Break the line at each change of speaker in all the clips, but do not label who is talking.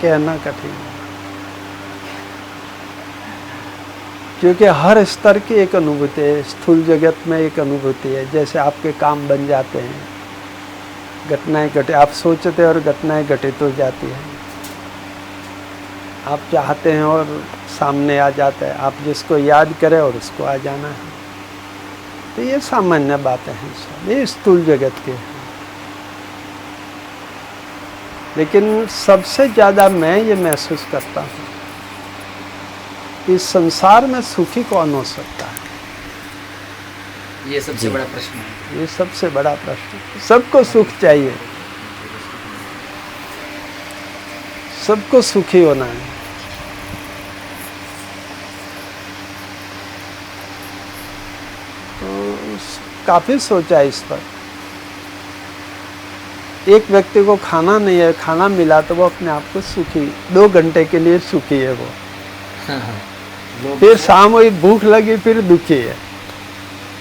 कहना कठिन है, क्योंकि हर स्तर की एक अनुभूति है। स्थूल जगत में एक अनुभूति है, जैसे आपके काम बन जाते हैं, घटनाएं घटे, आप सोचते और घटनाएं घटित हो जाती हैं, आप चाहते हैं और सामने आ जाता है, आप जिसको याद करें और उसको आ जाना है। तो ये सामान्य बातें हैं, सब ये स्थूल जगत के हैं। लेकिन सबसे ज़्यादा मैं ये महसूस करता हूँ कि संसार में सुखी कौन हो सकता है।
ये सबसे बड़ा प्रश्न है।
ये सबसे बड़ा प्रश्न है। सबको सुख चाहिए, सबको सुखी होना है। तो काफ़ी सोचा इस पर। एक व्यक्ति को खाना नहीं है, खाना मिला तो वो अपने आप को सुखी, 2 घंटे के लिए सुखी है वो। फिर शाम हुई, भूख लगी, फिर दुखी है।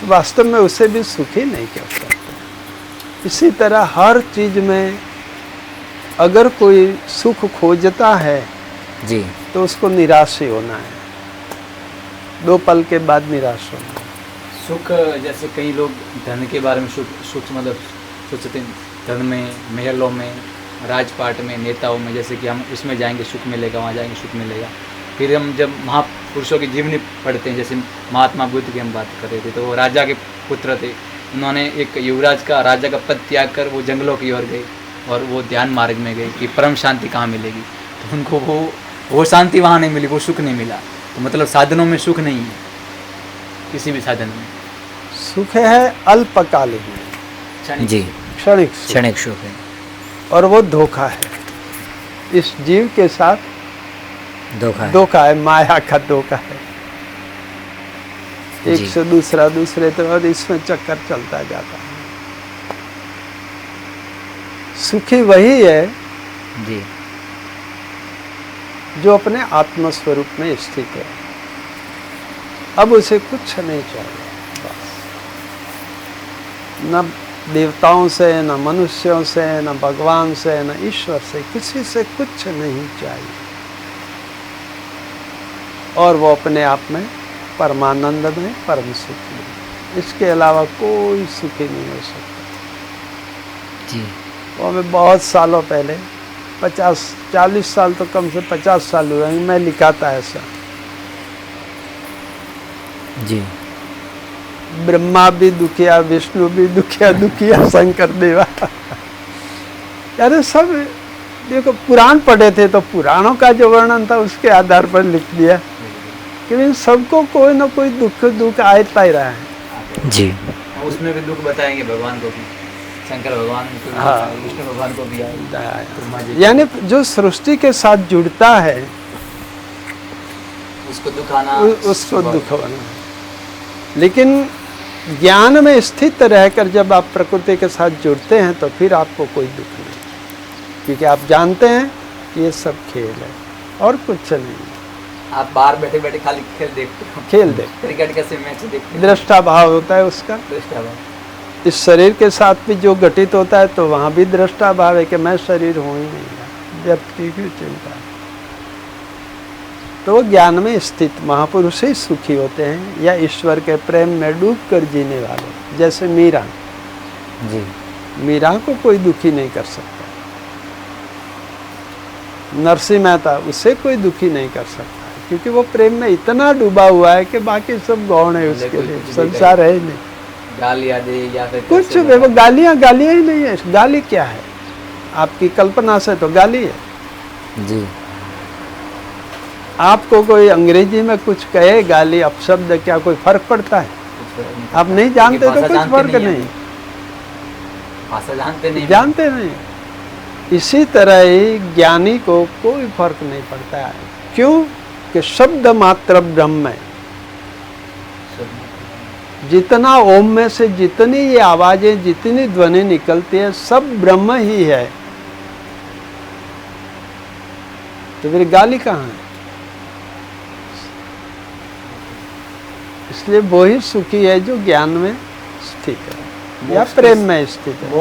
तो वास्तव में उसे भी सुखी नहीं कह सकते। इसी तरह हर चीज में अगर कोई सुख खोजता है
जी,
तो उसको निराश ही होना है, 2 पल के बाद निराश होना है।
सुख, जैसे कई लोग धन के बारे में सुख मतलब सोचते हैं, धन में, महलों में, राजपाट में, नेताओं में, जैसे कि हम उसमें जाएंगे सुख मिलेगा, वहाँ जाएंगे सुख मिलेगा। फिर हम जब महापुरुषों की जीवनी पढ़ते हैं, जैसे महात्मा बुद्ध की हम बात कर रहे थे, तो वो राजा के पुत्र थे। उन्होंने एक युवराज का, राजा का पद त्याग कर वो जंगलों की ओर गए और वो ध्यान मार्ग में गए कि परम शांति कहाँ मिलेगी। तो उनको वो शांति वहाँ नहीं मिली, वो सुख नहीं मिला। तो मतलब साधनों में सुख नहीं है, किसी भी साधन में
सुख है अल्पकालीन,
जी, क्षणिक सुख है,
और वो धोखा है। इस जीव के साथ धोखा है, माया का धोखा है। एक से दूसरा, दूसरे तो, और इसमें चक्कर चलता जाता है। सुखी वही है
जी
जो अपने आत्मस्वरूप में स्थित है। अब उसे कुछ नहीं चाहिए, बस। न देवताओं से, न मनुष्यों से, न भगवान से, न ईश्वर से, किसी से कुछ नहीं चाहिए। और वो अपने आप में परमानंद में, परम सुखी है। इसके अलावा कोई सुखी नहीं हो सकता
जी।
वो हमें बहुत सालों पहले, 40 साल तो कम से 50 साल हुए, मैं लिखा था ऐसा।
जी,
ब्रह्मा भी दुखिया, विष्णु भी दुखिया, दुखिया शंकर देवा। यार सब देखो, पुराण पढ़े थे तो पुराणों का जो वर्णन था उसके आधार पर लिख दिया कि सबको कोई ना कोई दुख आता ही रहा है।
जी, उसमें भी दुख बताएंगे भगवान को भी, शंकर भगवान को भी,
हाँ,
विष्णु भगवान को भी आया।
यानी जो सृष्टि के साथ जुड़ता है
उसको दुख आना,
उसको दुख होना। लेकिन ज्ञान में स्थित रहकर जब आप प्रकृति के साथ जुड़ते हैं तो फिर आपको कोई दुख नहीं, क्योंकि आप जानते हैं कि ये सब खेल है और कुछ नहीं।
आप बाहर बैठे बैठे खाली खेल देखते हो,
खेल देखते,
क्रिकेट कैसे मैच देखते हो,
दृष्टा भाव होता है उसका।
दृष्टा भाव
इस शरीर के साथ भी जो घटित होता है तो वहाँ भी दृष्टा भाव है कि मैं शरीर हूँ ही नहीं, व्यक्ति की चिंता। तो ज्ञान में स्थित महापुरुष ही सुखी होते हैं, या ईश्वर के प्रेम में डूब कर जीने वाले। जैसे मीरा
जी,
मीरा को कोई दुखी नहीं कर सकता। नरसिंह मेहता, उसे कोई दुखी नहीं कर सकता, क्योंकि वो प्रेम में इतना डूबा हुआ है कि बाकी सब गौण है उसके लिए, संसार है ही नहीं।
गालियाँ दे या फिर
कुछ भी, वो गालियाँ ही नहीं है। गाली क्या है? आपकी कल्पना से तो गाली है
जी।
आपको कोई अंग्रेजी में कुछ कहे, गाली अपशब्द, क्या कोई फर्क पड़ता है? आप नहीं जानते तो कुछ फर्क नहीं,
भाषा जानते नहीं।
इसी तरह ही ज्ञानी को कोई फर्क नहीं पड़ता है। क्यों? कि शब्द मात्र ब्रह्म है। जितना ओम में से जितनी ये आवाजें, जितनी ध्वनि निकलती है, सब ब्रह्म ही है। तो फिर गाली कहाँ है? इसलिए वो ही सुखी है जो ज्ञान में स्थित है या प्रेम में स्थित है।